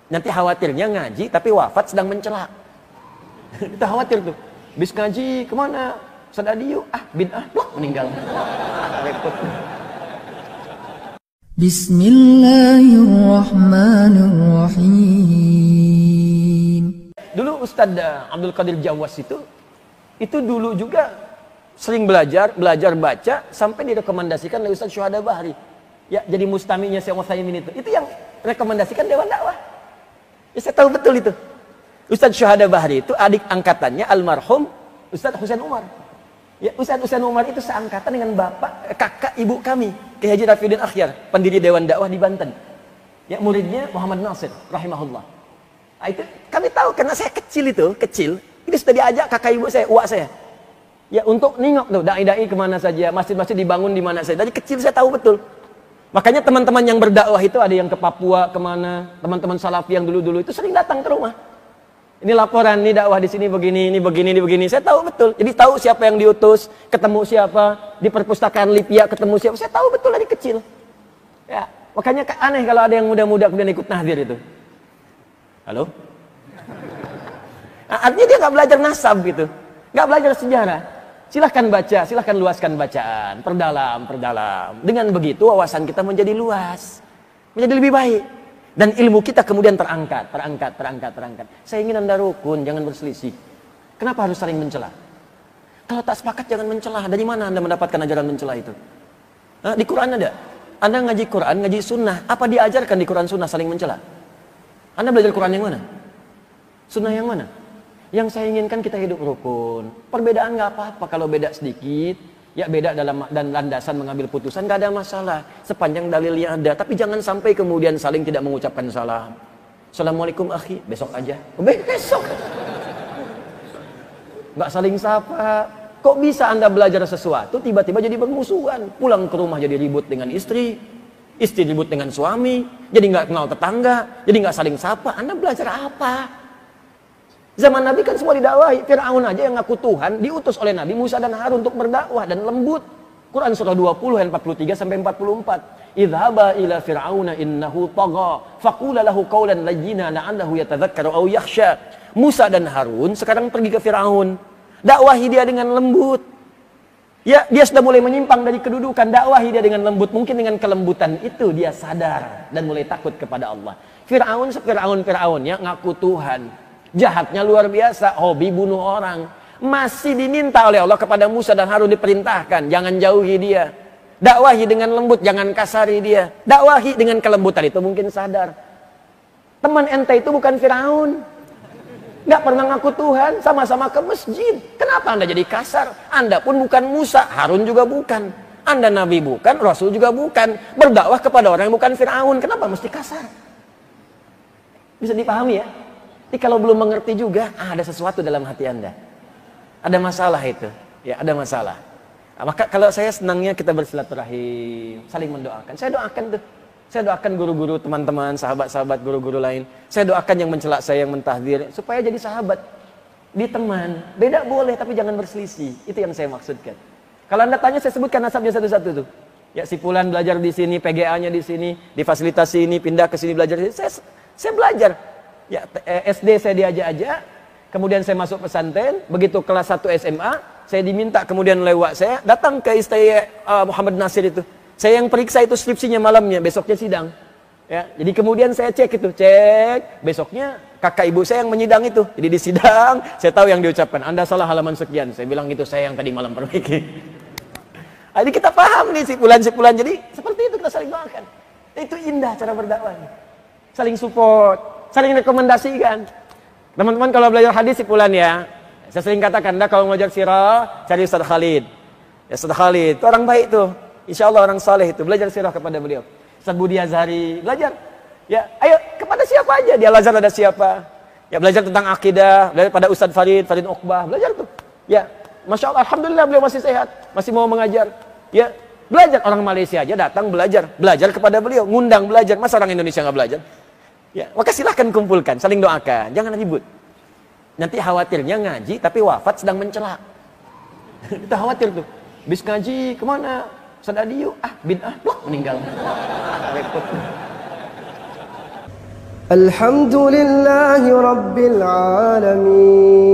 Nanti khawatirnya ngaji tapi wafat sedang mencela. Kita khawatir tuh. Bis ngaji kemana? Sadadiu, bid'ah, meninggal. Repot. Bismillahirrahmanirrahim. Dulu Ustadz Abdul Qadir Jawas itu dulu juga sering belajar baca sampai direkomendasikan oleh Ustadz Syuhada Bahri. Ya, jadi mustaminya Syekh Utsaimin itu yang rekomendasikan Dewan Dakwah. Ya, saya tahu betul itu. Ustadz Syuhada Bahri itu adik angkatannya almarhum Ustadz Husain Umar. Ya, Ustadz Husain Umar itu seangkatan dengan kakak ibu kami, Kiai Haji Rafiuddin Akhyar, pendiri Dewan Dakwah di Banten. Ya, muridnya Muhammad Nasir rahimahullah. Nah, itu kami tahu karena saya kecil. Ini sudah diajak kakak ibu saya, uak saya. Ya, untuk nengok tuh dai-dai kemana saja, masjid-masjid dibangun di mana saja. Dari kecil saya tahu betul. Makanya teman-teman yang berdakwah itu ada yang ke Papua kemana, teman-teman salafi yang dulu-dulu itu sering datang ke rumah. Ini laporan, ini dakwah di sini begini, ini begini, ini begini. Saya tahu betul. Jadi tahu siapa yang diutus, ketemu siapa, di perpustakaan Lipia ketemu siapa. Saya tahu betul dari kecil. Ya, makanya aneh kalau ada yang muda-muda kemudian ikut tahdir itu. Halo? Nah, artinya dia nggak belajar nasab gitu, nggak belajar sejarah. Silahkan baca, silahkan luaskan bacaan, perdalam. Dengan begitu wawasan kita menjadi luas, menjadi lebih baik. Dan ilmu kita kemudian terangkat. Saya ingin Anda rukun, jangan berselisih. Kenapa harus saling mencela? Kalau tak sepakat jangan mencela. Dari mana Anda mendapatkan ajaran mencela itu? Nah, di Quran ada. Anda ngaji Quran, ngaji sunnah. Apa diajarkan di Quran sunnah saling mencela? Anda belajar Quran yang mana? Sunnah yang mana? Yang saya inginkan kita hidup rukun. Perbedaan nggak apa-apa kalau beda sedikit. Ya, beda dalam dan landasan mengambil putusan nggak ada masalah. Sepanjang dalilnya ada. Tapi jangan sampai kemudian saling tidak mengucapkan salam. Assalamualaikum akhi, besok aja. Besok. Nggak saling sapa. Kok bisa Anda belajar sesuatu tiba-tiba jadi bermusuhan? Pulang ke rumah jadi ribut dengan istri ribut dengan suami, jadi nggak kenal tetangga, jadi nggak saling sapa. Anda belajar apa? Zaman Nabi kan semua didakwahi. Fir'aun aja yang ngaku Tuhan diutus oleh Nabi Musa dan Harun untuk berdakwah dan lembut. Quran surah 20 ayat 43 sampai 44. Idhaba ila fir'auna innahu tagha faqula lahu qawlan layyina la'allahu yatadhakkaru aw yakhsha. Musa dan Harun sekarang pergi ke Fir'aun. Dakwahi dia dengan lembut. Ya, dia sudah mulai menyimpang dari kedudukan. Dakwahi dia dengan lembut. Mungkin dengan kelembutan itu dia sadar dan mulai takut kepada Allah. Fir'aunnya ngaku Tuhan. Jahatnya luar biasa, hobi bunuh orang. Masih diminta oleh Allah kepada Musa dan Harun diperintahkan, jangan jauhi dia. Dakwahi dengan lembut, jangan kasari dia. Dakwahi dengan kelembutan itu mungkin sadar. Teman ente itu bukan Firaun. Nggak pernah ngaku Tuhan, sama-sama ke masjid. Kenapa Anda jadi kasar? Anda pun bukan Musa, Harun juga bukan. Anda Nabi bukan, Rasul juga bukan. Berdakwah kepada orang yang bukan Firaun, kenapa mesti kasar? Bisa dipahami ya? Jadi kalau belum mengerti juga, ada sesuatu dalam hati Anda. Ada masalah itu. Ya, ada masalah. Nah, maka kalau saya senangnya kita bersilaturahim, saling mendoakan. Saya doakan tuh. Saya doakan guru-guru, teman-teman, sahabat-sahabat, guru-guru lain. Saya doakan yang mencela saya, yang mentahdir, supaya jadi sahabat. Di teman. Beda boleh, tapi jangan berselisih. Itu yang saya maksudkan. Kalau Anda tanya, saya sebutkan nasabnya satu-satu tuh. Ya, si Fulan belajar di sini, PGA-nya di sini, di fasilitas ini, pindah ke sini belajar di sini. Saya belajar. Ya, SD saya diajak-ajak, kemudian saya masuk pesantren, begitu kelas 1 SMA, saya diminta kemudian lewat saya datang ke istana Muhammad Nasir itu. Saya yang periksa itu skripsinya malamnya, besoknya sidang. Ya, jadi kemudian saya cek, besoknya kakak ibu saya yang menyidang itu. Jadi di sidang, saya tahu yang diucapkan, Anda salah halaman sekian. Saya bilang itu saya yang tadi malam perbaiki. Jadi kita paham nih si Fulan. Jadi seperti itu kita saling doakan. Itu indah cara berdakwah. Saling support. Saling rekomendasikan. Teman-teman kalau belajar hadis si Fulan ya. Saya sering katakan, Anda kalau belajar sirah, cari Ustaz Khalid. Ya, Ustaz Khalid, itu orang baik tuh. Insya Allah orang saleh itu. Belajar sirah kepada beliau. Ustaz Budi Azhari, belajar. Ya, ayo kepada siapa aja. Di Al-Azhar ada siapa. Ya, belajar tentang akidah. Belajar pada Ustaz Farid Uqbah. Belajar tuh. Ya, Masya Allah, Alhamdulillah beliau masih sehat. Masih mau mengajar. Ya, belajar. Orang Malaysia aja datang belajar. Belajar kepada beliau. Ngundang belajar. Masa orang Indonesia nggak belajar? Ya, maka silahkan kumpulkan, saling doakan, jangan ribut. Nanti khawatirnya ngaji tapi wafat sedang mencela. Kita khawatir tuh. Bis ngaji kemana? Sadadiu, bid'ah, meninggal. Repot. الحمد لله رب العالمين